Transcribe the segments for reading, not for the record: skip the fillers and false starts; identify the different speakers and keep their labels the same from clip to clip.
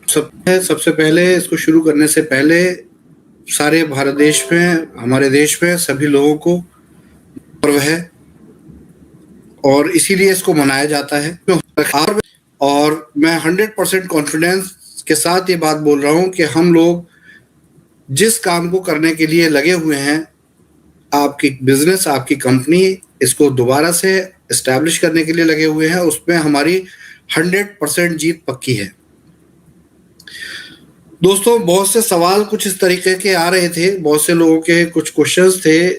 Speaker 1: सबसे पहले इसको शुरू करने से पहले सारे भारत देश में, हमारे देश में सभी लोगों को पर्व है और इसीलिए इसको मनाया जाता है। और मैं 100% कॉन्फिडेंस के साथ ये बात बोल रहा हूँ कि हम लोग जिस काम को करने के लिए लगे हुए हैं, आपकी बिजनेस, आपकी कंपनी इसको दोबारा से एस्टैब्लिश करने के लिए लगे हुए हैं, उसमें हमारी 100% जीत पक्की है। दोस्तों, बहुत से सवाल कुछ इस तरीके के आ रहे थे, बहुत से लोगों के कुछ क्वेश्चंस थे,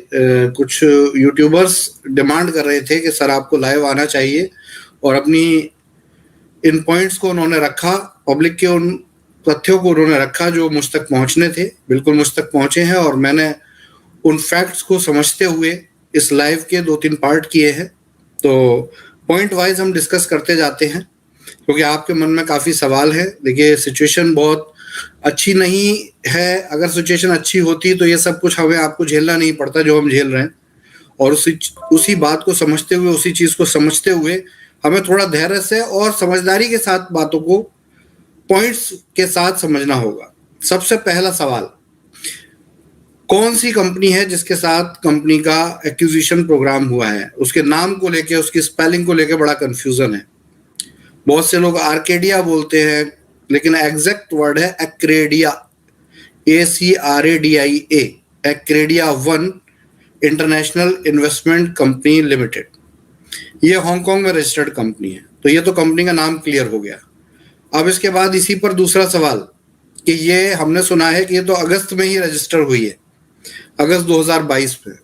Speaker 1: कुछ यूट्यूबर्स डिमांड कर रहे थे कि सर आपको लाइव आना चाहिए, और अपनी इन पॉइंट्स को उन्होंने रखा, पब्लिक के उन तथ्यों को उन्होंने रखा जो मुझ तक पहुंचने थे, बिल्कुल मुझ तक पहुंचे हैं, और मैंने उन फैक्ट्स को समझते हुए इस लाइव के 2-3 पार्ट किए हैं। तो पॉइंट वाइज हम डिस्कस करते जाते हैं, क्योंकि आपके मन में काफ़ी सवाल है। देखिए, सिचुएशन बहुत अच्छी नहीं है। अगर सिचुएशन अच्छी होती तो ये सब कुछ हमें आपको झेलना नहीं पड़ता जो हम झेल रहे हैं, और उसी बात को समझते हुए, उसी चीज़ को समझते हुए हमें थोड़ा धैर्य से और समझदारी के साथ बातों को पॉइंट्स के साथ समझना होगा। सबसे पहला सवाल, कौन सी कंपनी है जिसके साथ कंपनी का एक्विजिशन प्रोग्राम हुआ है? उसके नाम को लेके, उसकी स्पेलिंग को लेके बड़ा कंफ्यूजन है। बहुत से लोग आर्केडिया बोलते हैं, लेकिन एग्जैक्ट वर्ड है एक्रेडिया, ACRADIA, एक्रेडिया 1 international investment company limited. ये हांगकांग में रजिस्टर्ड कंपनी है। तो ये तो कंपनी का नाम क्लियर हो गया। अब इसके बाद इसी पर दूसरा सवाल कि ये हमने सुना है कि ये तो अगस्त में ही रजिस्टर हुई है, अगस्त 2022 में।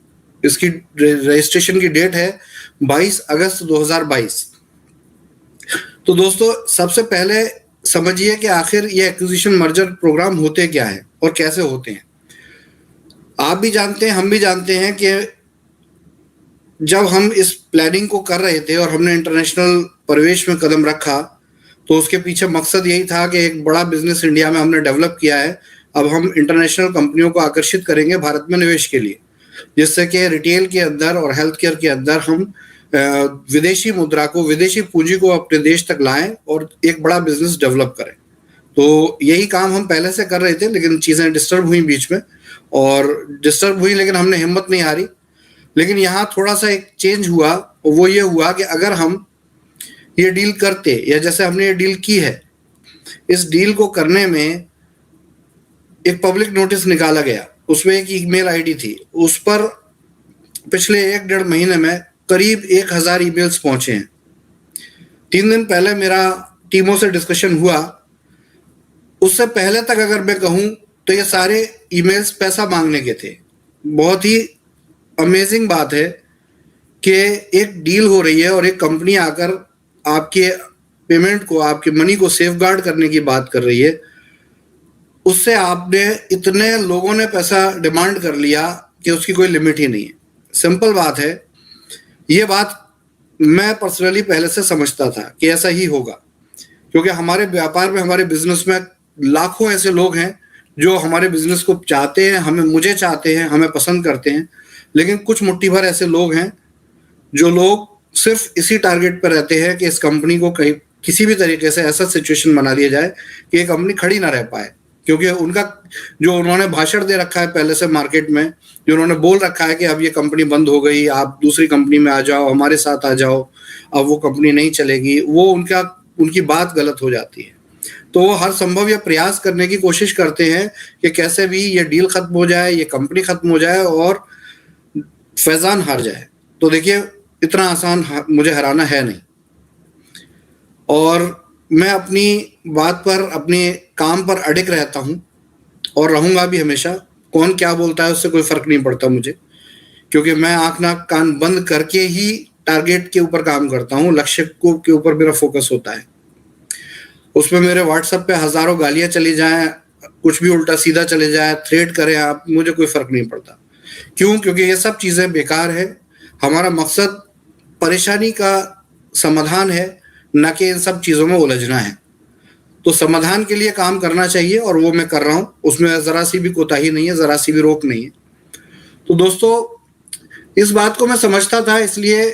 Speaker 1: इसकी रजिस्ट्रेशन की डेट है 22 अगस्त 2022। तो दोस्तों, सबसे पहले समझिए कि आखिर ये एक्विजिशन मर्जर प्रोग्राम होते क्या है और कैसे होते हैं। आप भी जानते हैं, हम भी जानते हैं कि जब हम इस प्लानिंग को कर रहे थे और हमने इंटरनेशनल परिवेश में कदम रखा, तो उसके पीछे मकसद यही था कि एक बड़ा बिजनेस इंडिया में हमने डेवलप किया है। अब हम इंटरनेशनल कंपनियों को आकर्षित करेंगे भारत में निवेश के लिए, जिससे कि रिटेल के अंदर और हेल्थ केयर के अंदर हम विदेशी मुद्रा को, विदेशी पूंजी को अपने देश तक लाएं और एक बड़ा बिजनेस डेवलप करें। तो यही काम हम पहले से कर रहे थे, लेकिन चीज़ें डिस्टर्ब हुई बीच में, और डिस्टर्ब हुई लेकिन हमने हिम्मत नहीं हारी। लेकिन यहाँ थोड़ा सा एक चेंज हुआ, और वो ये हुआ कि अगर हम ये डील करते, या जैसे हमने ये डील की है, इस डील को करने में एक पब्लिक नोटिस निकाला गया, उसमें एक ईमेल आईडी थी, उस पर पिछले 1-1.5 महीने में करीब 1000 ईमेल्स पहुंचे हैं। 3 दिन पहले मेरा टीमों से डिस्कशन हुआ, उससे पहले तक अगर मैं कहूं तो ये सारे ईमेल्स पैसा मांगने के थे। बहुत ही अमेजिंग बात है कि एक डील हो रही है और एक कंपनी आकर आपके पेमेंट को, आपके मनी को सेफगार्ड करने की बात कर रही है। उससे आपने, इतने लोगों ने पैसा डिमांड कर लिया कि उसकी कोई लिमिट ही नहीं है। सिंपल बात है, ये बात मैं पर्सनली पहले से समझता था कि ऐसा ही होगा, क्योंकि हमारे व्यापार में, हमारे बिजनेस में लाखों ऐसे लोग हैं जो हमारे बिजनेस को चाहते हैं, मुझे चाहते हैं, हमें पसंद करते हैं। लेकिन कुछ मुट्ठी भर ऐसे लोग हैं जो लोग सिर्फ इसी टारगेट पर रहते हैं कि इस कंपनी को कहीं किसी भी तरीके से ऐसा सिचुएशन बना दिया जाए कि ये कंपनी खड़ी ना रह पाए, क्योंकि उनका जो उन्होंने भाषण दे रखा है पहले से मार्केट में, जो उन्होंने बोल रखा है कि अब ये कंपनी बंद हो गई, आप दूसरी कंपनी में आ जाओ, हमारे साथ आ जाओ, अब वो कंपनी नहीं चलेगी, वो उनकी बात गलत हो जाती है। तो वो हर संभव ये प्रयास करने की कोशिश करते हैं कि कैसे भी ये डील खत्म हो जाए, ये कंपनी खत्म हो जाए और फैजान हार जाए। तो देखिए, इतना आसान मुझे हराना है नहीं, और मैं अपनी बात पर, अपने काम पर अडिग रहता हूँ और रहूँगा भी हमेशा। कौन क्या बोलता है उससे कोई फर्क नहीं पड़ता मुझे, क्योंकि मैं आँख नाक कान बंद करके ही टारगेट के ऊपर काम करता हूँ, लक्ष्य को के ऊपर मेरा फोकस होता है। उसमें मेरे व्हाट्सएप पे हज़ारों गालियाँ चली जाएं, कुछ भी उल्टा सीधा चले जाए, थ्रेट करें आप, मुझे कोई फर्क नहीं पड़ता। क्यों? क्योंकि ये सब चीज़ें बेकार है। हमारा मकसद परेशानी का समाधान है, न कि इन सब चीज़ों में उलझना है। तो समाधान के लिए काम करना चाहिए, और वो मैं कर रहा हूँ। उसमें ज़रा सी भी कोताही नहीं है, ज़रा सी भी रोक नहीं है। तो दोस्तों, इस बात को मैं समझता था, इसलिए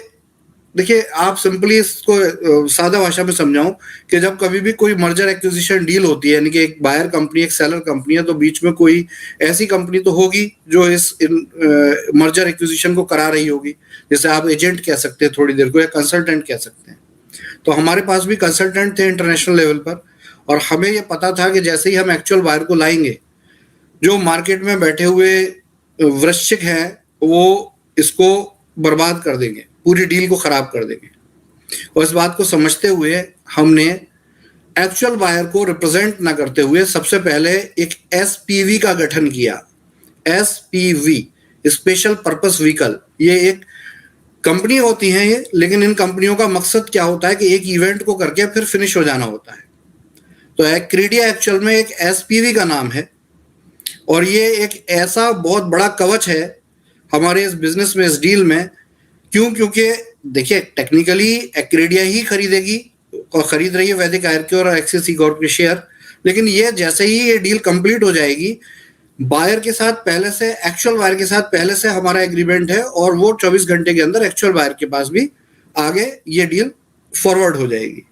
Speaker 1: देखिए आप सिंपली इसको सादा भाषा में समझाऊं कि जब कभी भी कोई मर्जर एक्विजिशन डील होती है, यानी कि एक बायर कंपनी एक सेलर कंपनी है, तो बीच में कोई ऐसी कंपनी तो होगी जो इस मर्जर एक्विजिशन को करा रही होगी। जैसे आप एजेंट कह सकते हैं थोड़ी देर को, या कंसल्टेंट कह सकते हैं। तो हमारे पास भी कंसल्टेंट थे इंटरनेशनल लेवल पर, और हमें ये पता था कि जैसे ही हम एक्चुअल बायर को लाएंगे, जो मार्केट में बैठे हुए वृश्चिक हैं वो इसको बर्बाद कर देंगे, पूरी डील को खराब कर देंगे। और इस बात को समझते हुए हमने एक्चुअल बायर को रिप्रेजेंट ना करते हुए सबसे पहले एक एसपीवी का गठन किया। एसपीवी, स्पेशल पर्पस व्हीकल, ये एक कंपनी होती है ये, लेकिन इन कंपनियों का मकसद क्या होता है कि एक इवेंट को करके फिर फिनिश हो जाना होता है। तो एक्रेडिया एक्चुअल में एक एसपीवी का नाम है, और ये एक ऐसा बहुत बड़ा कवच है हमारे इस बिजनेस में, इस डील में। क्योंकि देखिए टेक्निकली एक्रेडिया ही खरीदेगी और खरीद रही है वैदिक आयरक्योर और एक्सिस ई कॉर्प के शेयर, लेकिन ये जैसे ही ये डील कंप्लीट हो जाएगी, बायर के साथ पहले से, एक्चुअल बायर के साथ पहले से हमारा एग्रीमेंट है, और वो 24 घंटे के अंदर एक्चुअल बायर के पास भी आगे ये डील फॉरवर्ड हो जाएगी।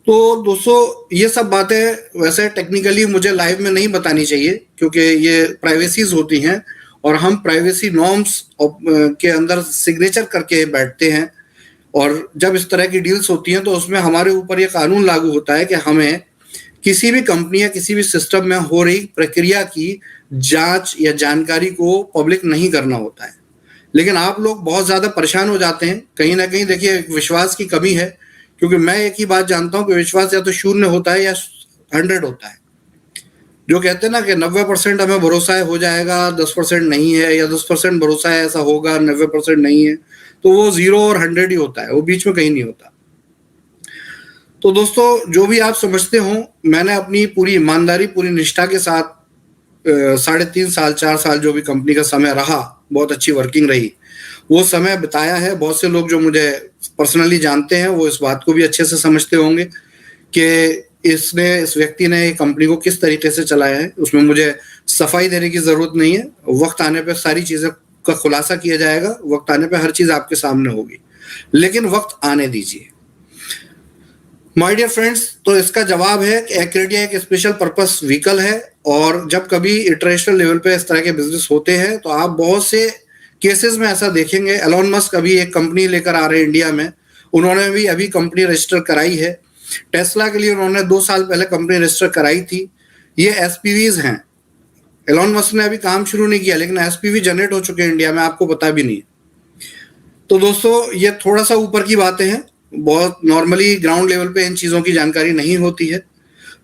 Speaker 1: तो दोस्तों ये सब बातें वैसे टेक्निकली मुझे लाइव में नहीं बतानी चाहिए, क्योंकि ये प्राइवेसीज होती हैं और हम प्राइवेसी नॉर्म्स के अंदर सिग्नेचर करके बैठते हैं। और जब इस तरह की डील्स होती हैं तो उसमें हमारे ऊपर ये कानून लागू होता है कि हमें किसी भी कंपनी या किसी भी सिस्टम में हो रही प्रक्रिया की जांच या जानकारी को पब्लिक नहीं करना होता है। लेकिन आप लोग बहुत ज्यादा परेशान हो जाते हैं, कहीं ना कहीं देखिए विश्वास की कमी है, क्योंकि मैं एक ही बात जानता हूं कि विश्वास या तो 0 होता है या 100 होता है। जो कहते हैं ना कि 90% हमें भरोसा है हो जाएगा, 10% नहीं है, या 10% भरोसा है ऐसा होगा, 90% नहीं है, तो वो 0 और 100 ही होता है, वो बीच में कहीं नहीं होता। तो दोस्तों जो भी आप समझते हो, मैंने अपनी पूरी ईमानदारी, पूरी निष्ठा के साथ 3.5 साल 4 साल जो भी कंपनी का समय रहा, बहुत अच्छी वर्किंग रही, वो समय बिताया है। बहुत से लोग जो मुझे पर्सनली जानते हैं वो इस बात को भी अच्छे से समझते होंगे कि इस व्यक्ति ने कंपनी को किस तरीके से चलाया है। उसमें मुझे सफाई देने की जरूरत नहीं है, वक्त आने पे सारी चीजें का खुलासा किया जाएगा, वक्त आने पे हर चीज आपके सामने होगी, लेकिन वक्त आने दीजिए माय डियर फ्रेंड्स। तो इसका जवाब है कि एक्रेडिया एक स्पेशल पर्पस व्हीकल है, और जब कभी इंटरनेशनल लेवल पे इस तरह के बिजनेस होते हैं तो आप बहुत से केसेस में ऐसा देखेंगे। एलोन मस्क अभी एक कंपनी लेकर आ रहे हैं इंडिया में, उन्होंने भी अभी कंपनी रजिस्टर कराई है। टेस्ला के लिए उन्होंने 2 साल पहले कंपनी रजिस्टर कराई थी। ये एसपीवीज हैं। एलोन मस्क ने अभी काम शुरू नहीं किया, लेकिन एसपीवी जनरेट हो चुके हैं इंडिया में, आपको पता भी नहीं। तो दोस्तों ये थोड़ा सा ऊपर की बातें हैं, बहुत नॉर्मली ग्राउंड लेवल पे इन चीजों की जानकारी नहीं होती है।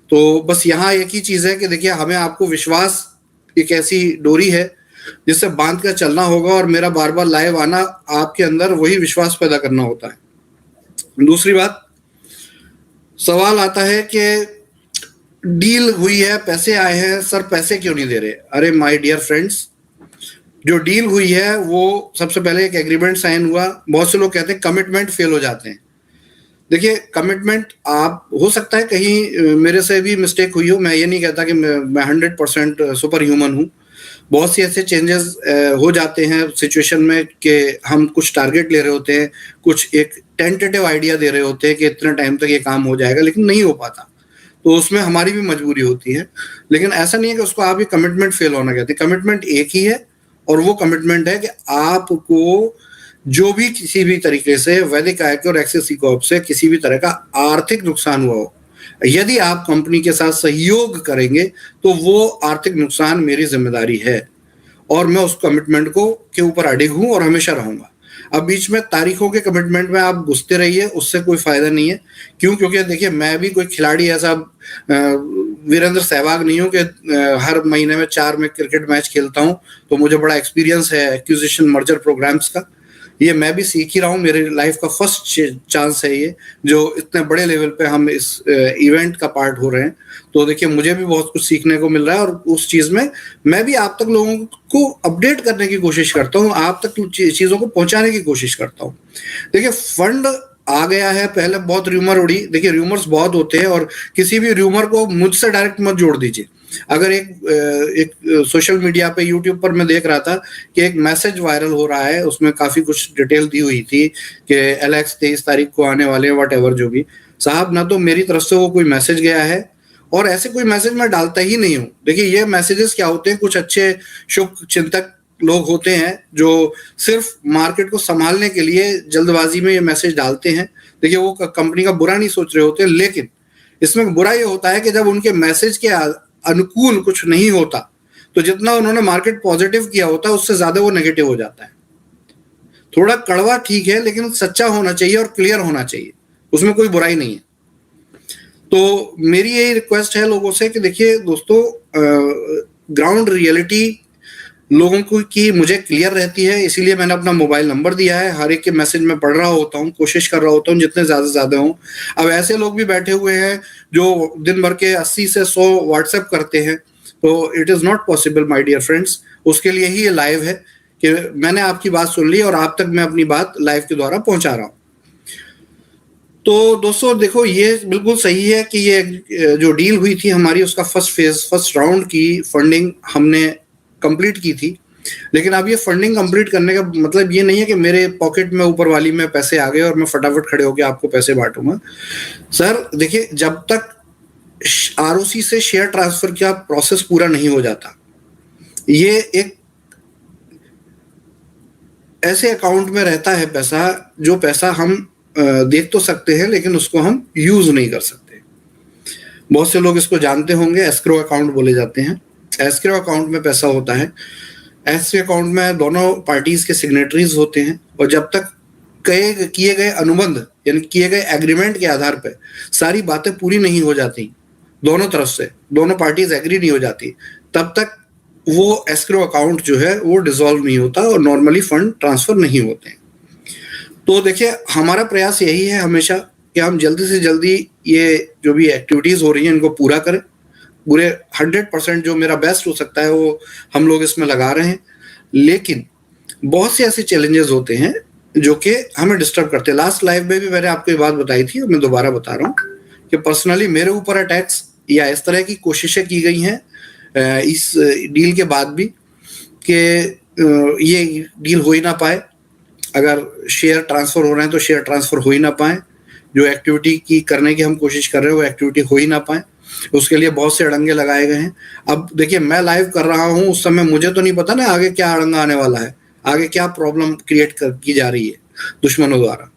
Speaker 1: तो बस यहाँ एक ही चीज है कि देखिए हमें आपको विश्वास एक ऐसी डोरी है जिससे बांध कर चलना होगा, और मेरा बार बार लाइव आना आपके अंदर वही विश्वास पैदा करना होता है। दूसरी बात, सवाल आता है कि डील हुई है, पैसे आए हैं, सर पैसे क्यों नहीं दे रहे? अरे माय डियर फ्रेंड्स, जो डील हुई है वो सबसे पहले एक एग्रीमेंट साइन हुआ। बहुत से लोग कहते हैं कमिटमेंट फेल हो जाते हैं। देखिए कमिटमेंट, आप हो सकता है कहीं मेरे से भी मिस्टेक हुई हो, मैं ये नहीं कहता कि मैं 100% सुपर ह्यूमन हूँ। बहुत सी ऐसे चेंजेस हो जाते हैं सिचुएशन में कि हम कुछ टारगेट ले रहे होते हैं, कुछ एक टेंटेटिव आइडिया दे रहे होते हैं कि इतने टाइम तक ये काम हो जाएगा, लेकिन नहीं हो पाता, तो उसमें हमारी भी मजबूरी होती है। लेकिन ऐसा नहीं है कि उसको आप ये कमिटमेंट फेल होना कहते हैं। कमिटमेंट एक ही है, और वो कमिटमेंट है कि आपको जो भी किसी भी तरीके से वैदिक आयकर और एक्सिस ई कॉर्प से किसी भी तरह का आर्थिक नुकसान हुआ हो, यदि आप कंपनी के साथ सहयोग करेंगे तो वो आर्थिक नुकसान मेरी जिम्मेदारी है, और मैं उस कमिटमेंट को के ऊपर अडिग हूं और हमेशा रहूंगा। अब बीच में तारीखों के कमिटमेंट में आप घुसते रहिए, उससे कोई फायदा नहीं है। क्यों? क्योंकि देखिए मैं भी कोई खिलाड़ी ऐसा वीरेंद्र सहवाग नहीं हूं कि हर महीने में 4 में क्रिकेट मैच खेलता हूं, तो मुझे बड़ा एक्सपीरियंस है एक्विजिशन मर्जर प्रोग्राम्स का। ये मैं भी सीख ही रहा हूँ, मेरे लाइफ का फर्स्ट चांस है ये, जो इतने बड़े लेवल पे हम इस इवेंट का पार्ट हो रहे हैं। तो देखिए मुझे भी बहुत कुछ सीखने को मिल रहा है, और उस चीज में मैं भी आप तक लोगों को अपडेट करने की कोशिश करता हूँ, आप तक चीजों को पहुंचाने की कोशिश करता हूँ। देखिए फंड आ गया है, पहले बहुत र्यूमर उड़ी। देखिए र्यूमर्स बहुत होते हैं, और किसी भी र्यूमर को मुझसे डायरेक्ट मत जोड़ दीजिए। अगर एक सोशल मीडिया पे यूट्यूब पर मैं देख रहा था कि एक मैसेज वायरल हो रहा है, उसमें काफी कुछ डिटेल दी हुई थी कि एलेक्स 23 तारीख को आने वाले हैं, वट एवर जो भी। साहब ना तो मेरी तरफ से वो कोई मैसेज गया है और ऐसे कोई मैसेज मैं डालता ही नहीं हूँ। देखिए ये मैसेजेस क्या होते हैं, कुछ अच्छे शुभ चिंतक लोग होते हैं जो सिर्फ मार्केट को संभालने के लिए जल्दबाजी में ये मैसेज डालते हैं। देखिए वो कंपनी का बुरा नहीं सोच रहे होते, लेकिन इसमें बुरा ये होता है कि जब उनके मैसेज के अनुकूल कुछ नहीं होता तो जितना उन्होंने मार्केट पॉजिटिव किया होता है उससे ज्यादा वो नेगेटिव हो जाता है। थोड़ा कड़वा ठीक है, लेकिन सच्चा होना चाहिए और क्लियर होना चाहिए, उसमें कोई बुराई नहीं है। तो मेरी यही रिक्वेस्ट है लोगों से कि देखिए दोस्तों, ग्राउंड रियलिटी लोगों को की मुझे क्लियर रहती है, इसीलिए मैंने अपना मोबाइल नंबर दिया है। हर एक के मैसेज में पढ़ रहा होता हूँ, कोशिश कर रहा होता हूँ जितने ज्यादा हों। अब ऐसे लोग भी बैठे हुए हैं जो दिन भर के 80 से 100 व्हाट्सएप करते हैं, तो it is not possible my dear friends. उसके लिए ही ये लाइव है कि मैंने आपकी बात सुन ली और आप तक मैं अपनी बात लाइव के द्वारा पहुंचा रहा हूँ। तो दोस्तों देखो, ये बिल्कुल सही है कि ये जो डील हुई थी हमारी, उसका फर्स्ट राउंड की फंडिंग हमने कंप्लीट की थी। लेकिन अब ये फंडिंग कंप्लीट करने का मतलब ये नहीं है कि मेरे पॉकेट में ऊपर वाली में पैसे आ गए और मैं फटाफट खड़े होकर आपको पैसे बांटूंगा। सर देखिए, जब तक आरओसी से शेयर ट्रांसफर का प्रोसेस पूरा नहीं हो जाता, ये एक ऐसे अकाउंट में रहता है पैसा, जो पैसा हम देख तो सकते हैं लेकिन उसको हम यूज नहीं कर सकते। बहुत से लोग इसको जानते होंगे, एस्क्रो अकाउंट बोले जाते हैं। एस्क्रो अकाउंट में पैसा होता है। एस्क्रो अकाउंट में दोनों पार्टीज के सिग्नेटरीज होते हैं और जब तक किए गए अनुबंध यानी किए गए एग्रीमेंट के आधार पर सारी बातें पूरी नहीं हो जाती, दोनों तरफ से दोनों पार्टीज एग्री नहीं हो जाती, तब तक वो एस्क्रो अकाउंट जो है वो डिसॉल्व नहीं होता और नॉर्मली फंड ट्रांसफर नहीं होते हैं। तो देखिए, हमारा प्रयास यही है हमेशा कि हम जल्दी से जल्दी ये जो भी एक्टिविटीज हो रही हैं इनको पूरा करें। पूरे 100% जो मेरा बेस्ट हो सकता है वो हम लोग इसमें लगा रहे हैं। लेकिन बहुत से ऐसे चैलेंजेस होते हैं जो कि हमें डिस्टर्ब करते हैं। लास्ट लाइव में भी मैंने आपको ये बात बताई थी और मैं दोबारा बता रहा हूँ कि पर्सनली मेरे ऊपर अटैक्स या इस तरह की कोशिशें की गई हैं इस डील के बाद भी कि ये डील हो ही ना पाए। अगर शेयर ट्रांसफर हो रहे हैं तो शेयर ट्रांसफर हो ही ना पाए, जो एक्टिविटी की करने की हम कोशिश कर रहे हैं वो एक्टिविटी हो ही ना पाए। उसके लिए बहुत से अड़ंगे लगाए गए हैं। अब देखिए, मैं लाइव कर रहा हूँ, उस समय मुझे तो नहीं पता ना आगे क्या अड़ंगा आने वाला है, आगे क्या प्रॉब्लम क्रिएट की जा रही है दुश्मनों द्वारा।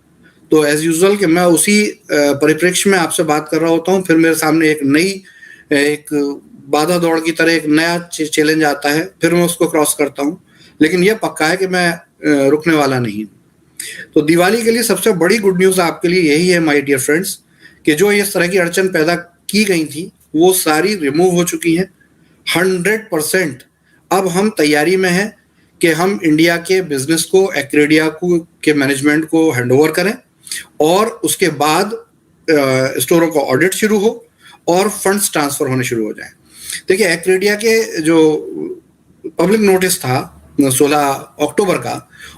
Speaker 1: तो एज यूजुअल कि मैं उसी परिप्रेक्ष्य में आपसे बात कर रहा होता हूँ, फिर मेरे सामने एक बाधा दौड़ की तरह एक नया चैलेंज आता है, फिर मैं उसको क्रॉस करता हूँ। लेकिन यह पक्का है कि मैं रुकने वाला नहीं। तो दिवाली के लिए सबसे बड़ी गुड न्यूज आपके लिए यही है माय डियर फ्रेंड्स कि जो इस तरह की अड़चन पैदा की गई थी वो सारी रिमूव हो चुकी हैं 100%। अब हम तैयारी में हैं कि हम इंडिया के बिजनेस को एक्रेडिया के मैनेजमेंट को हैंडओवर करें और उसके बाद स्टोरों का ऑडिट शुरू हो और फंड्स ट्रांसफर होने शुरू हो जाएं। देखिए, एक्रेडिया के जो पब्लिक नोटिस था 16 अक्टूबर का,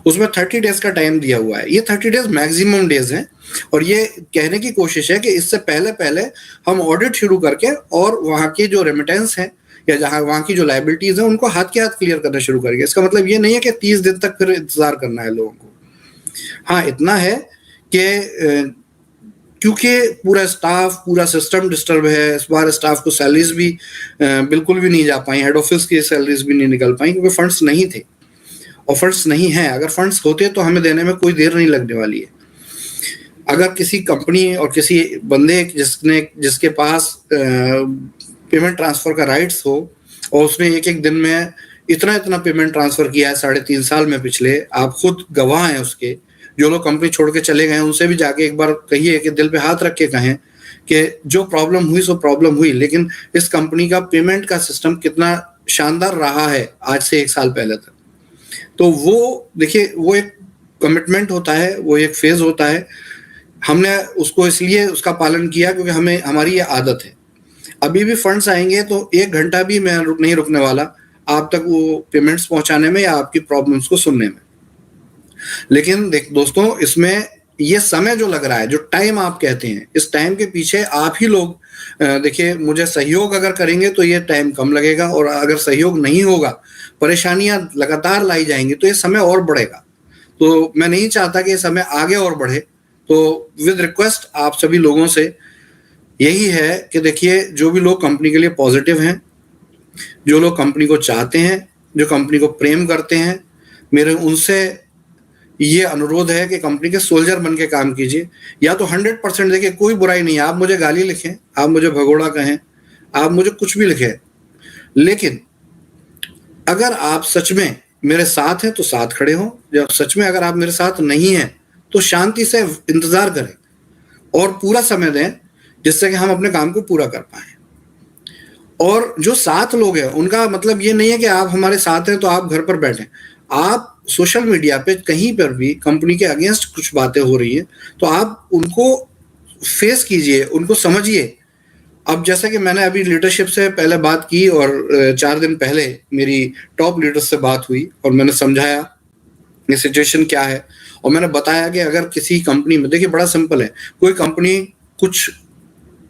Speaker 1: उसमें 30 डेज का टाइम दिया हुआ है। ये 30 डेज मैक्सिमम डेज हैं और ये कहने की कोशिश है कि इससे पहले हम ऑडिट शुरू करके और वहाँ की जो रेमिटेंस है या जहाँ वहाँ की जो लाइबिलिटीज है उनको हाथ के हाथ क्लियर करना शुरू करेंगे। इसका मतलब ये नहीं है कि 30 दिन तक फिर इंतजार करना है लोगों को। हाँ, इतना है कि क्योंकि पूरा स्टाफ, पूरा सिस्टम डिस्टर्ब है, इस बार स्टाफ को सैलरीज भी बिल्कुल भी नहीं जा पाई, हेड ऑफिस की सैलरीज भी नहीं निकल पाई क्योंकि फंड्स नहीं थे और फंड्स नहीं हैं। अगर फंड्स होते तो हमें देने में कोई देर नहीं लगने वाली है। अगर किसी कंपनी और किसी बंदे जिसके पास पेमेंट ट्रांसफर का राइट्स हो और उसने एक दिन में इतना पेमेंट ट्रांसफर किया है 3.5 साल में पिछले, आप खुद गवाह हैं उसके। जो लोग कंपनी छोड़ के चले गए उनसे भी जाके एक बार कहिए कि दिल पे हाथ रख के कहें कि जो प्रॉब्लम हुई सो प्रॉब्लम हुई, लेकिन इस कंपनी का पेमेंट का सिस्टम कितना शानदार रहा है आज से 1 साल पहले तक। तो वो देखिए, वो एक कमिटमेंट होता है, वो एक फेज होता है। हमने उसको इसलिए उसका पालन किया क्योंकि हमारी ये आदत है। अभी भी फंड्स आएंगे तो 1 घंटा भी मैं नहीं रुकने वाला आप तक वो पेमेंट्स पहुंचाने में या आपकी प्रॉब्लम्स को सुनने में। लेकिन दोस्तों, इसमें ये समय जो लग रहा है, जो टाइम आप कहते हैं, इस टाइम के पीछे आप ही लोग देखिए मुझे सहयोग अगर करेंगे तो ये टाइम कम लगेगा, और अगर सहयोग नहीं होगा, परेशानियां लगातार लाई जाएंगी तो ये समय और बढ़ेगा। तो मैं नहीं चाहता कि ये समय आगे और बढ़े। तो विद रिक्वेस्ट आप सभी लोगों से यही है कि देखिए, जो भी लोग कंपनी के लिए पॉजिटिव हैं, जो लोग कंपनी को चाहते हैं, जो कंपनी को प्रेम करते हैं, मेरे उनसे ये अनुरोध है कि कंपनी के सोल्जर बन के काम कीजिए। या तो 100%, देखिए कोई बुराई नहीं है, आप मुझे गाली लिखें, आप मुझे भगोड़ा कहें, आप मुझे कुछ भी लिखें, लेकिन अगर आप सच में मेरे साथ हैं तो साथ खड़े हों। जब सच में अगर आप मेरे साथ नहीं हैं तो शांति से इंतजार करें और पूरा समय दें, जिससे कि हम अपने काम को पूरा कर पाएं। और जो साथ लोग हैं उनका मतलब ये नहीं है कि आप हमारे साथ हैं तो आप घर पर बैठें। आप सोशल मीडिया पे कहीं पर भी कंपनी के अगेंस्ट कुछ बातें हो रही हैं तो आप उनको फेस कीजिए, उनको समझिए। अब जैसा कि मैंने अभी लीडरशिप से पहले बात की, और 4 दिन पहले मेरी टॉप लीडर्स से बात हुई और मैंने समझाया ये सिचुएशन क्या है, और मैंने बताया कि अगर किसी कंपनी में, देखिए बड़ा सिंपल है, कोई कंपनी कुछ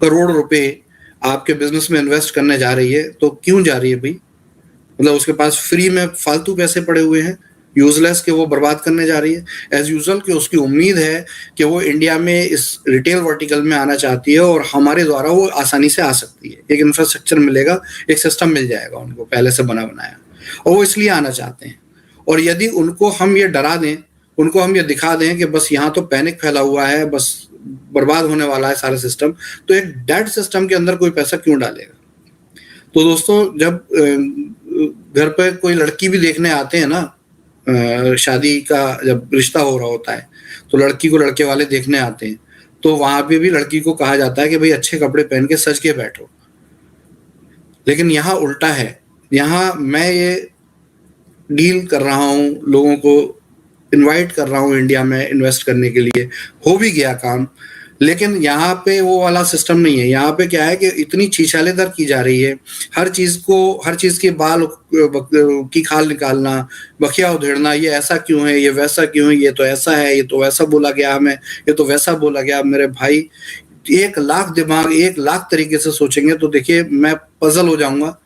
Speaker 1: करोड़ रुपए आपके बिजनेस में इन्वेस्ट करने जा रही है तो क्यों जा रही है भाई? मतलब उसके पास फ्री में फालतू पैसे पड़े हुए हैं, यूजलेस, के वो बर्बाद करने जा रही है। एज यूजुअल कि उसकी उम्मीद है कि वो इंडिया में इस रिटेल वर्टिकल में आना चाहती है और हमारे द्वारा वो आसानी से आ सकती है। एक इंफ्रास्ट्रक्चर मिलेगा, एक सिस्टम मिल जाएगा उनको पहले से बना बनाया, और वो इसलिए आना चाहते हैं। और यदि उनको हम ये डरा दें, उनको हम ये दिखा दें कि बस यहाँ तो पैनिक फैला हुआ है, बस बर्बाद होने वाला है सारा सिस्टम, तो एक डेड सिस्टम के अंदर कोई पैसा क्यों डालेगा? तो दोस्तों, जब घर पे कोई लड़की भी देखने आते हैं ना, शादी का जब रिश्ता हो रहा होता है तो लड़की को लड़के वाले देखने आते हैं, तो वहां पे भी लड़की को कहा जाता है कि भाई अच्छे कपड़े पहन के सज के बैठो। लेकिन यहाँ उल्टा है। यहाँ मैं ये डील कर रहा हूँ, लोगों को इनवाइट कर रहा हूँ इंडिया में इन्वेस्ट करने के लिए, हो भी गया काम, लेकिन यहाँ पे वो वाला सिस्टम नहीं है। यहाँ पे क्या है कि इतनी छीछालेदर की जा रही है, हर चीज के बाल की खाल निकालना, बखिया उधेड़ना, ये ऐसा क्यों है, ये वैसा क्यों है, ये तो ऐसा है, ये तो वैसा बोला गया हमें, ये तो वैसा बोला गया। मेरे भाई, 1,00,000 दिमाग 1,00,000 तरीके से सोचेंगे तो देखिए मैं पजल हो जाऊंगा।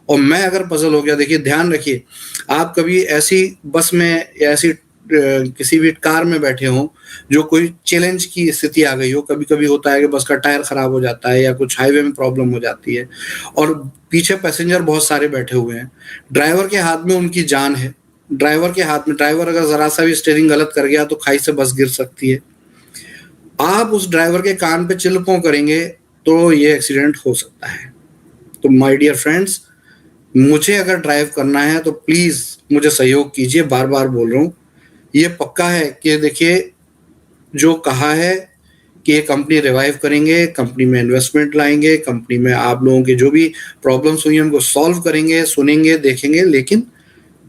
Speaker 1: और मैं अगर पजल हो गया, देखिए ध्यान रखिए, आप कभी ऐसी बस में या ऐसी किसी भी कार में बैठे हो जो कोई चैलेंज की स्थिति आ गई हो, कभी कभी होता है कि बस का टायर खराब हो जाता है या कुछ हाईवे में प्रॉब्लम हो जाती है, और पीछे पैसेंजर बहुत सारे बैठे हुए हैं, ड्राइवर के हाथ में उनकी जान है, ड्राइवर के हाथ में, ड्राइवर अगर जरा सा भी स्टीयरिंग गलत कर गया तो खाई से बस गिर सकती है। आप उस ड्राइवर के कान पे चिल्पों करेंगे तो ये एक्सीडेंट हो सकता है। तो माय डियर फ्रेंड्स, मुझे अगर ड्राइव करना है तो प्लीज मुझे सहयोग कीजिए, बार बार बोल रहा हूँ। ये पक्का है कि देखिए, जो कहा है कि ये कंपनी रिवाइव करेंगे, कंपनी में इन्वेस्टमेंट लाएंगे, कंपनी में आप लोगों की जो भी प्रॉब्लम्स हुई हैं उनको सॉल्व करेंगे, सुनेंगे, देखेंगे, लेकिन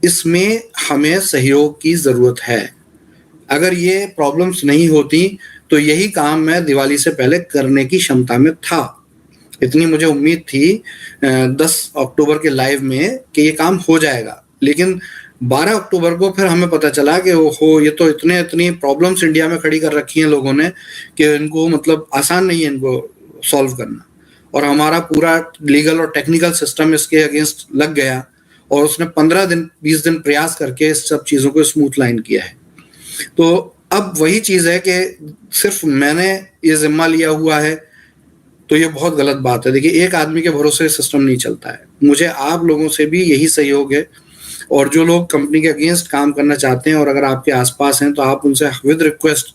Speaker 1: इसमें हमें सहयोग की जरूरत है। अगर ये प्रॉब्लम्स नहीं होती तो यही काम मैं दिवाली से पहले करने की क्षमता में था। इतनी मुझे उम्मीद थी 10 अक्टूबर के लाइव में कि ये काम हो जाएगा, लेकिन 12 अक्टूबर को फिर हमें पता चला कि ओहो, ये तो इतनी प्रॉब्लम्स इंडिया में खड़ी कर रखी हैं लोगों ने कि इनको मतलब आसान नहीं है इनको सॉल्व करना। और हमारा पूरा लीगल और टेक्निकल सिस्टम इसके अगेंस्ट लग गया और उसने 15 दिन 20 दिन प्रयास करके इस सब चीज़ों को स्मूथ लाइन किया है। तो अब वही चीज़ है कि सिर्फ मैंने ये जिम्मा लिया हुआ है तो ये बहुत गलत बात है। देखिए, एक आदमी के भरोसे सिस्टम नहीं चलता है। मुझे आप लोगों से भी यही सहयोग है, और जो लोग कंपनी के अगेंस्ट काम करना चाहते हैं और अगर आपके आसपास हैं तो आप उनसे विद रिक्वेस्ट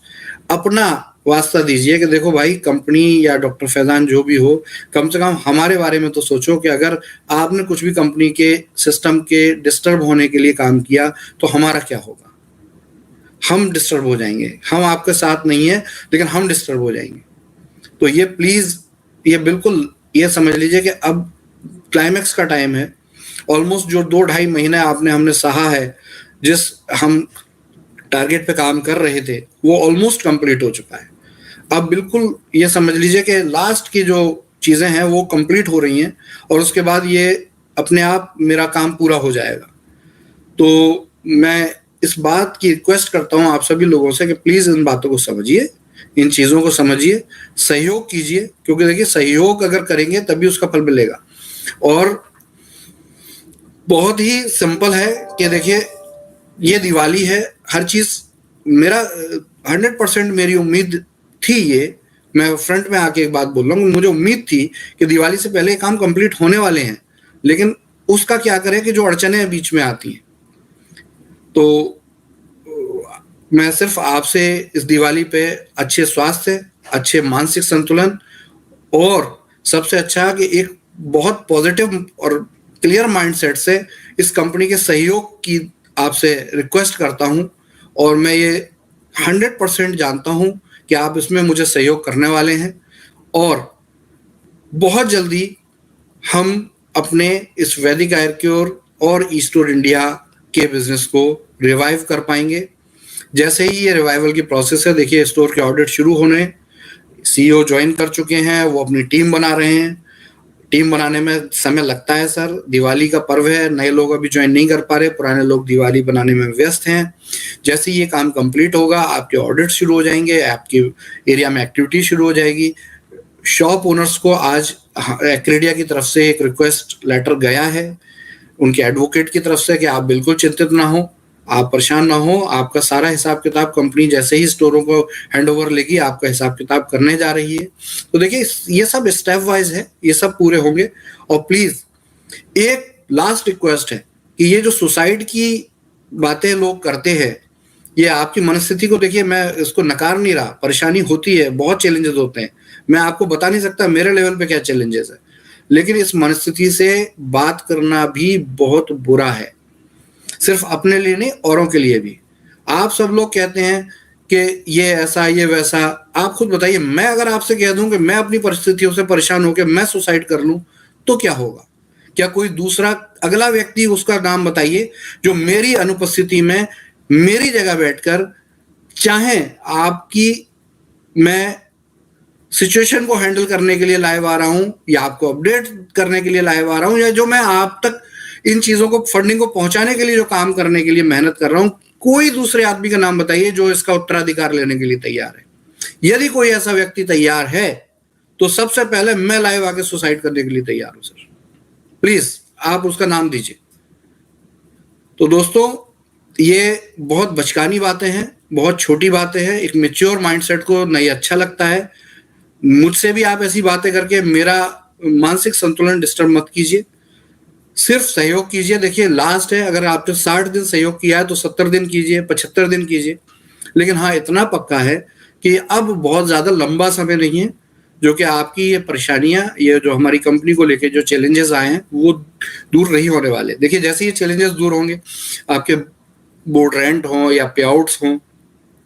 Speaker 1: अपना वास्ता दीजिए कि देखो भाई, कंपनी या डॉक्टर फैजान जो भी हो, कम से कम हमारे बारे में तो सोचो कि अगर आपने कुछ भी कंपनी के सिस्टम के डिस्टर्ब होने के लिए काम किया तो हमारा क्या होगा? हम डिस्टर्ब हो जाएंगे। हम आपके साथ नहीं है लेकिन हम डिस्टर्ब हो जाएंगे। तो ये प्लीज, ये बिल्कुल ये समझ लीजिए कि अब क्लाइमैक्स का टाइम है। ऑलमोस्ट जो 2-2.5 महीने हमने सहा है, जिस हम टारगेट पे काम कर रहे थे वो ऑलमोस्ट कंप्लीट हो चुका है। अब बिल्कुल ये समझ लीजिए कि लास्ट की जो चीजें हैं वो कंप्लीट हो रही हैं और उसके बाद ये अपने आप मेरा काम पूरा हो जाएगा। तो मैं इस बात की रिक्वेस्ट करता हूँ आप सभी लोगों से कि प्लीज इन बातों को समझिए इन चीज़ों को समझिए, सहयोग कीजिए, क्योंकि देखिए सहयोग अगर करेंगे तभी उसका फल मिलेगा। और बहुत ही सिंपल है कि देखिए ये दिवाली है, हर चीज़ मेरा 100% मेरी उम्मीद थी ये, मैं फ्रंट में आके एक बात बोल रहा हूँ, मुझे उम्मीद थी कि दिवाली से पहले ये काम कंप्लीट होने वाले हैं, लेकिन उसका क्या करें कि जो अड़चनें बीच में आती हैं। तो मैं सिर्फ आपसे इस दिवाली पे अच्छे स्वास्थ्य, अच्छे मानसिक संतुलन और सबसे अच्छा कि एक बहुत पॉजिटिव और क्लियर माइंडसेट से इस कंपनी के सहयोग की आपसे रिक्वेस्ट करता हूं, और मैं ये 100% जानता हूं कि आप इसमें मुझे सहयोग करने वाले हैं, और बहुत जल्दी हम अपने इस वैदिक आयुर क्योर और ईस्टोर इंडिया के बिजनेस को रिवाइव कर पाएंगे। जैसे ही ये रिवाइवल की प्रोसेस है, देखिए स्टोर के ऑडिट शुरू होने, सीईओ ज्वाइन कर चुके हैं, वो अपनी टीम बना रहे हैं। टीम बनाने में समय लगता है सर, दिवाली का पर्व है, नए लोग अभी ज्वाइन नहीं कर पा रहे, पुराने लोग दिवाली बनाने में व्यस्त हैं। जैसे ही ये काम कंप्लीट होगा, आपके ऑडिट शुरू हो जाएंगे, आपके एरिया में एक्टिविटी शुरू हो जाएगी। शॉप ओनर्स को आज एक्रेडिया की तरफ से एक रिक्वेस्ट लेटर गया है उनके एडवोकेट की तरफ से कि आप बिल्कुल चिंतित ना हो, आप परेशान ना हो, आपका सारा हिसाब किताब कंपनी जैसे ही स्टोरों को हैंड ओवर लेगी, आपका हिसाब किताब करने जा रही है। तो देखिए ये सब स्टेप वाइज है, ये सब पूरे होंगे। और प्लीज एक लास्ट रिक्वेस्ट है कि ये जो सुसाइड की बातें लोग करते हैं, ये आपकी मनस्थिति को देखिए, मैं इसको नकार नहीं रहा, परेशानी होती है, बहुत चैलेंजेस होते हैं, मैं आपको बता नहीं सकता मेरे लेवल पे क्या चैलेंजेस है, लेकिन इस मनस्थिति से बात करना भी बहुत बुरा है, सिर्फ अपने लिए नहीं औरों के लिए भी। आप सब लोग कहते हैं कि ये ऐसा ये वैसा, आप खुद बताइए, मैं अगर आपसे कह दूं कि मैं अपनी परिस्थितियों से परेशान होकर मैं सुसाइड कर लूं तो क्या होगा? क्या कोई दूसरा अगला व्यक्ति, उसका नाम बताइए, जो मेरी अनुपस्थिति में मेरी जगह बैठकर, चाहे आपकी मैं सिचुएशन को हैंडल करने के लिए लाइव आ रहा हूं, या आपको अपडेट करने के लिए लाइव आ रहा हूं, या जो मैं आप तक इन चीजों को, फंडिंग को पहुंचाने के लिए जो काम करने के लिए मेहनत कर रहा हूं, कोई दूसरे आदमी का नाम बताइए जो इसका उत्तराधिकार लेने के लिए तैयार है। यदि कोई ऐसा व्यक्ति तैयार है तो सबसे पहले मैं लाइव आके सुसाइड करने के लिए तैयार हूं सर, प्लीज आप उसका नाम दीजिए। तो दोस्तों, ये बहुत बचकानी बातें हैं, बहुत छोटी बातें हैं, एक मेच्योर माइंडसेट को नहीं अच्छा लगता है। मुझसे भी आप ऐसी बातें करके मेरा मानसिक संतुलन डिस्टर्ब मत कीजिए, सिर्फ सहयोग कीजिए। देखिए लास्ट है, अगर आपने 60 दिन सहयोग किया है तो 70 दिन कीजिए, 75 दिन कीजिए, लेकिन हाँ इतना पक्का है कि अब बहुत ज्यादा लंबा समय नहीं है, जो कि आपकी ये परेशानियां, ये जो हमारी कंपनी को लेके जो चैलेंजेस आए हैं वो दूर नहीं होने वाले। देखिए जैसे ये चैलेंजेस दूर होंगे, आपके बोर्ड रेंट हो या पे आउट्स हो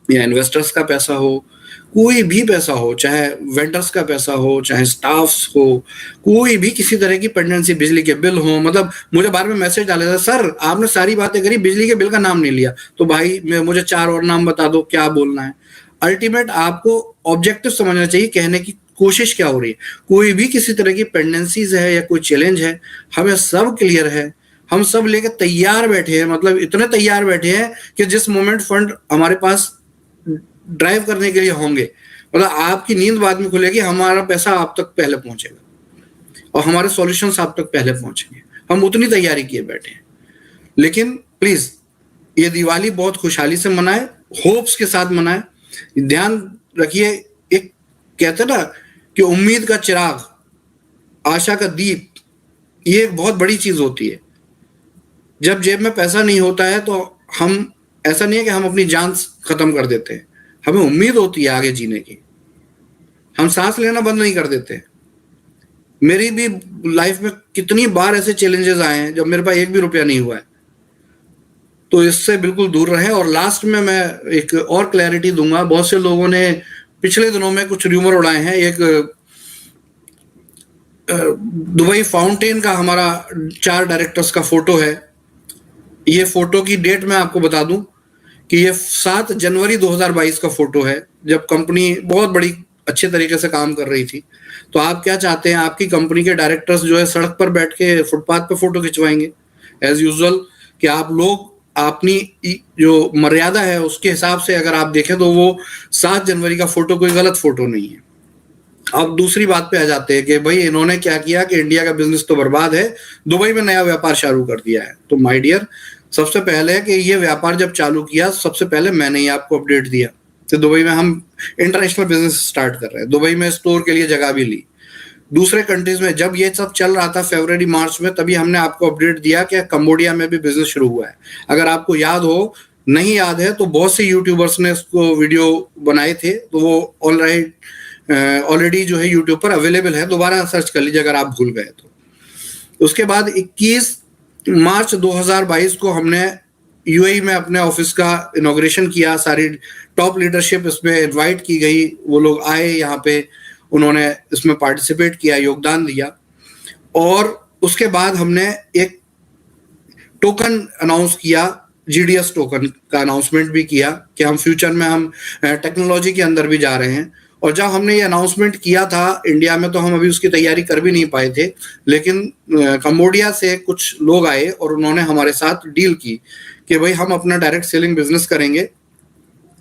Speaker 1: या इन्वेस्टर्स का पैसा हो, कोई भी पैसा हो, चाहे वेंडर्स का पैसा हो, चाहे स्टाफ्स हो, कोई भी किसी तरह की पेंडेंसी, बिजली के बिल हो, मतलब मुझे बाद में मैसेज डाले था, सर आपने सारी बातें करी, बिजली के बिल का नाम नहीं लिया, तो भाई मुझे 4 और नाम बता दो, क्या बोलना है। अल्टीमेट आपको ऑब्जेक्टिव समझना चाहिए, कहने की कोशिश क्या हो रही है। कोई भी किसी तरह की पेंडेंसीज है या कोई चैलेंज है, हमें सब क्लियर है, हम सब लेके तैयार बैठे हैं, मतलब इतने तैयार बैठे हैं कि जिस मोमेंट फंड हमारे पास ड्राइव करने के लिए होंगे, मतलब आपकी नींद बाद में खुलेगी, हमारा पैसा आप तक पहले पहुंचेगा और हमारे सॉल्यूशंस आप तक पहले पहुंचेंगे, हम उतनी तैयारी किए बैठे हैं। लेकिन प्लीज ये दिवाली बहुत खुशहाली से मनाए, होप्स के साथ मनाए। ध्यान रखिए, एक कहते ना कि उम्मीद का चिराग, आशा का दीप, ये एक बहुत बड़ी चीज होती है। जब जेब में पैसा नहीं होता है तो हम, ऐसा नहीं है कि हम अपनी जान खत्म कर देते हैं, हमें उम्मीद होती है आगे जीने की, हम सांस लेना बंद नहीं कर देते। मेरी भी लाइफ में कितनी बार ऐसे चैलेंजेस आए हैं जब मेरे पास एक भी रुपया नहीं हुआ है, तो इससे बिल्कुल दूर रहे। और लास्ट में मैं एक और क्लैरिटी दूंगा, बहुत से लोगों ने पिछले दिनों में कुछ र्यूमर उड़ाए हैं। एक दुबई फाउंटेन का हमारा 4 डायरेक्टर्स का फोटो है, ये फोटो की डेट मैं आपको बता दूं कि ये 7 जनवरी 2022 का फोटो है, जब कंपनी बहुत बड़ी अच्छे तरीके से काम कर रही थी। तो आप क्या चाहते हैं, आपकी कंपनी के डायरेक्टर्स जो है सड़क पर बैठ के फुटपाथ पे फोटो खिंचवाएंगे एज यूजुअल, कि आप लोग अपनी जो मर्यादा है उसके हिसाब से अगर आप देखें तो वो 7 जनवरी का फोटो कोई गलत फोटो नहीं है। अब दूसरी बात पे आ जाते हैं कि भाई इन्होंने क्या किया कि इंडिया का बिजनेस तो बर्बाद है, दुबई में नया व्यापार चालू कर दिया है। तो माय डियर, सबसे पहले कि ये व्यापार जब चालू किया, सबसे पहले मैंने ही आपको अपडेट दिया कि दुबई में हम इंटरनेशनल बिजनेस स्टार्ट कर रहे हैं, दुबई में स्टोर के लिए जगह भी ली। दूसरे कंट्रीज में जब ये सब चल रहा था फरवरी मार्च में, तभी हमने आपको अपडेट दिया कि कंबोडिया में भी बिजनेस शुरू हुआ है। अगर आपको याद हो, नहीं याद है तो बहुत से यूट्यूबर्स ने उसको वीडियो बनाए थे, तो वो ऑलरेडी जो है यूट्यूब पर अवेलेबल है, दोबारा सर्च कर लीजिए अगर आप भूल गए तो। उसके बाद 21 मार्च 2022 को हमने यूएई में अपने ऑफिस का इनॉग्रेशन किया। सारी टॉप लीडरशिप इसमें इनवाइट की गई, वो लोग आए यहाँ पे, उन्होंने इसमें पार्टिसिपेट किया, योगदान दिया। और उसके बाद हमने एक टोकन अनाउंस किया, जीडीएस टोकन का अनाउंसमेंट भी किया कि हम फ्यूचर में हम टेक्नोलॉजी के अंदर भी जा रहे हैं। और जब हमने ये अनाउंसमेंट किया था इंडिया में, तो हम अभी उसकी तैयारी कर भी नहीं पाए थे, लेकिन कंबोडिया से कुछ लोग आए और उन्होंने हमारे साथ डील की कि भाई हम अपना डायरेक्ट सेलिंग बिजनेस करेंगे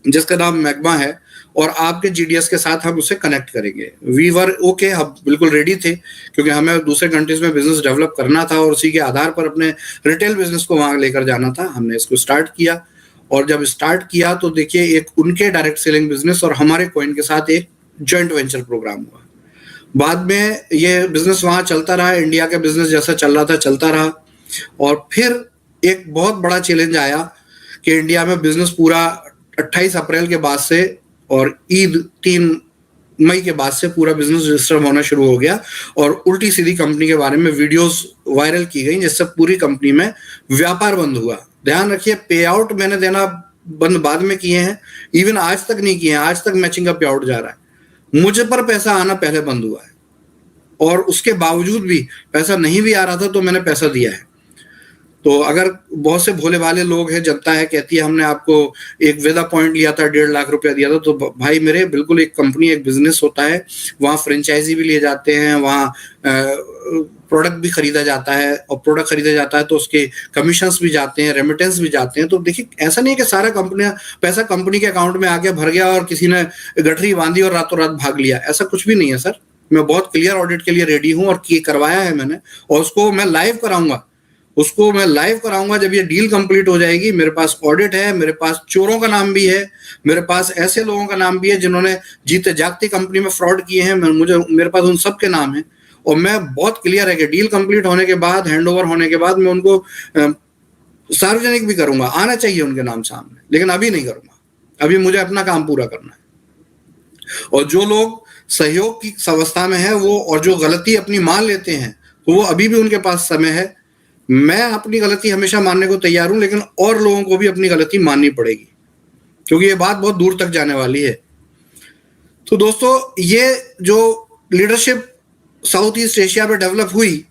Speaker 1: जिसका नाम मैग्मा है, और आपके जीडीएस के साथ हम उसे कनेक्ट करेंगे। वी वर ओके, हम बिल्कुल रेडी थे, क्योंकि हमें दूसरे कंट्रीज में बिजनेस डेवलप करना था और उसी के आधार पर अपने रिटेल बिजनेस को वहां लेकर जाना था। हमने इसको स्टार्ट किया, और जब स्टार्ट किया तो देखिए एक उनके डायरेक्ट सेलिंग बिजनेस और हमारे कॉइन के साथ एक जॉइंट वेंचर प्रोग्राम हुआ। बाद में ये बिजनेस वहां चलता रहा, इंडिया का बिजनेस जैसा चल रहा था चलता रहा। और फिर एक बहुत बड़ा चैलेंज आया कि इंडिया में बिजनेस पूरा 28 अप्रैल के बाद से और ईद 3 मई के बाद से पूरा बिजनेस डिस्टर्ब होना शुरू हो गया, और उल्टी सीधी कंपनी के बारे में वीडियोस वायरल की गई, जिससे पूरी कंपनी में व्यापार बंद हुआ। ध्यान रखिए, पे आउट मैंने देना बंद बाद में किए हैं, इवन आज तक नहीं किए हैं, आज तक मैचिंग का पे आउट जा रहा है। मुझे पर पैसा आना पहले बंद हुआ है, और उसके बावजूद भी पैसा नहीं भी आ रहा था तो मैंने पैसा दिया है। तो अगर बहुत से भोले भाले लोग हैं, जनता है कहती है हमने आपको एक वेदा पॉइंट लिया था, 1.5 लाख रुपया दिया था, तो भाई मेरे बिल्कुल एक कंपनी, एक बिजनेस होता है, वहाँ फ्रेंचाइजी भी लिए जाते हैं, वहाँ प्रोडक्ट भी खरीदा जाता है, और प्रोडक्ट खरीदा जाता है तो उसके कमीशंस भी जाते हैं, रेमिटेंस भी जाते हैं। तो देखिए, ऐसा नहीं है कि सारा पैसा कंपनी के अकाउंट में आके भर गया और किसी ने गठरी बांधी और रातों रात भाग लिया, ऐसा कुछ भी नहीं है सर। मैं बहुत क्लियर ऑडिट के लिए रेडी हूँ, और करवाया है मैंने, और उसको मैं लाइव कराऊंगा जब ये डील कंप्लीट हो जाएगी। मेरे पास ऑडिट है, मेरे पास चोरों का नाम भी है, मेरे पास ऐसे लोगों का नाम भी है जिन्होंने जीते जागती कंपनी में फ्रॉड किए हैं, मेरे पास उन सब के नाम है। और मैं बहुत क्लियर है कि डील कंप्लीट होने के बाद, हैंडओवर होने के बाद, मैं उनको सार्वजनिक भी करूंगा, आना चाहिए उनके नाम सामने, लेकिन अभी नहीं करूंगा, अभी मुझे अपना काम पूरा करना है। और जो लोग सहयोग की अवस्था में है वो, और जो गलती अपनी मान लेते हैं, तो वो अभी भी उनके पास समय है। मैं अपनी गलती हमेशा मानने को तैयार हूं, लेकिन और लोगों को भी अपनी गलती माननी पड़ेगी, क्योंकि ये बात बहुत दूर तक जाने वाली है। तो दोस्तों, ये जो लीडरशिप साउथ ईस्ट एशिया में डेवलप हुई,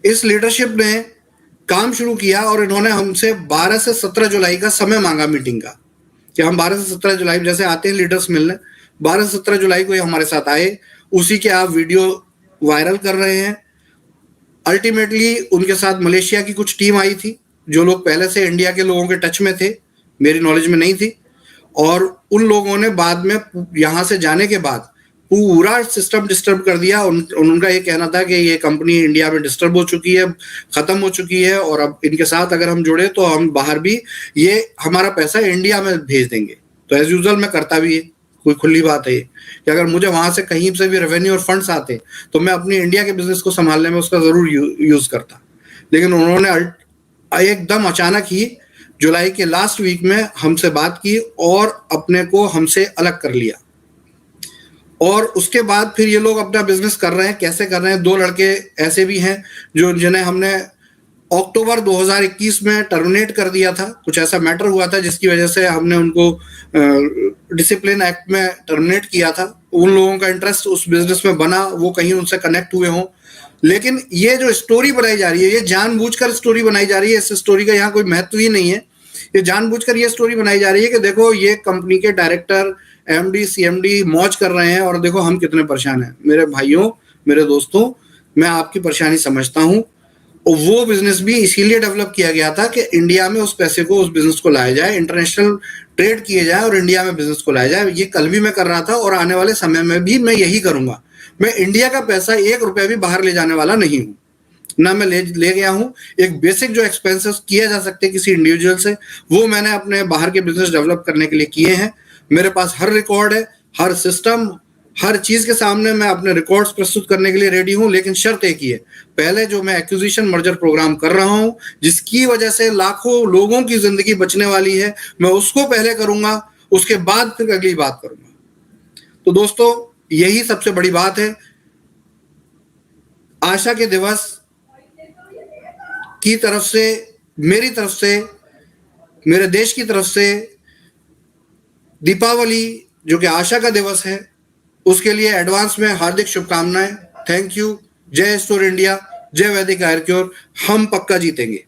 Speaker 1: इस लीडरशिप ने काम शुरू किया, और इन्होंने हमसे 12 से 17 जुलाई का समय मांगा मीटिंग का, कि हम 12 से 17 जुलाई जैसे आते हैं लीडर्स मिलने, 12 से 17 जुलाई को ये हमारे साथ आए। उसी के आप वीडियो वायरल कर रहे हैं। अल्टीमेटली उनके साथ मलेशिया की कुछ टीम आई थी, जो लोग पहले से इंडिया के लोगों के टच में थे, मेरी नॉलेज में नहीं थी, और उन लोगों ने बाद में यहाँ से जाने के बाद पूरा सिस्टम डिस्टर्ब कर दिया। उनका ये कहना था कि ये कंपनी इंडिया में डिस्टर्ब हो चुकी है, खत्म हो चुकी है, और अब इनके साथ अगर हम जुड़े तो हम बाहर भी ये हमारा पैसा इंडिया में भेज देंगे। तो एज यूजुअल मैं करता भी है, कोई खुली बात है कि अगर मुझे वहां से कहीं से भी रेवेन्यू और फंड्स आते तो मैं अपनी इंडिया के बिजनेस को संभालने में उसका जरूर यूज करता। लेकिन उन्होंने एकदम अचानक ही जुलाई के लास्ट वीक में हमसे बात की और अपने को हमसे अलग कर लिया। और उसके बाद फिर ये लोग अपना बिजनेस कर रहे हैं। कैसे कर रहे हैं? 2 लड़के ऐसे भी हैं जिन्हें हमने अक्टूबर 2021 में टर्मिनेट कर दिया था। कुछ ऐसा मैटर हुआ था जिसकी वजह से हमने उनको डिसिप्लिन एक्ट में टर्मिनेट किया था। उन लोगों का इंटरेस्ट उस बिजनेस में बना, वो कहीं उनसे कनेक्ट हुए हों। लेकिन ये जो स्टोरी बनाई जा रही है, ये जानबूझकर स्टोरी बनाई जा रही है। इस स्टोरी का यहाँ कोई महत्व ही नहीं है। ये जानबूझकर ये स्टोरी बनाई जा रही है कि देखो ये कंपनी के डायरेक्टर, एमडी, सीएमडी मौज कर रहे हैं और देखो हम कितने परेशान हैं। मेरे भाइयों, मेरे दोस्तों, मैं आपकी परेशानी समझता हूँ। और वो बिजनेस भी इसीलिए डेवलप किया गया था कि इंडिया में उस पैसे को, उस बिजनेस को लाया जाए, इंटरनेशनल ट्रेड किए जाए और इंडिया में बिजनेस को लाया जाए। ये कल भी मैं कर रहा था और आने वाले समय में भी मैं यही करूंगा। मैं इंडिया का पैसा 1 रुपया भी बाहर ले जाने वाला नहीं हूं, ना मैं ले गया हूं। एक बेसिक जो एक्सपेंसेस किए जा सकते हैं किसी इंडिविजुअल से, वो मैंने अपने बाहर के बिजनेस डेवलप करने के लिए किए हैं। मेरे पास हर रिकॉर्ड है, हर सिस्टम, हर चीज के सामने मैं अपने रिकॉर्ड्स प्रस्तुत करने के लिए रेडी हूं। लेकिन शर्त एक ही है, पहले जो मैं एक्विजिशन मर्जर प्रोग्राम कर रहा हूं, जिसकी वजह से लाखों लोगों की जिंदगी बचने वाली है, मैं उसको पहले करूंगा, उसके बाद फिर अगली बात करूंगा। तो दोस्तों, यही सबसे बड़ी बात है। आशा के दिवस की तरफ से, मेरी तरफ से, मेरे देश की तरफ से दीपावली जो कि आशा का दिवस है, उसके लिए एडवांस में हार्दिक शुभकामनाएं। Thank you. जय स्टोर इंडिया, जय वैदिक आयुर्क्योर। हम पक्का जीतेंगे।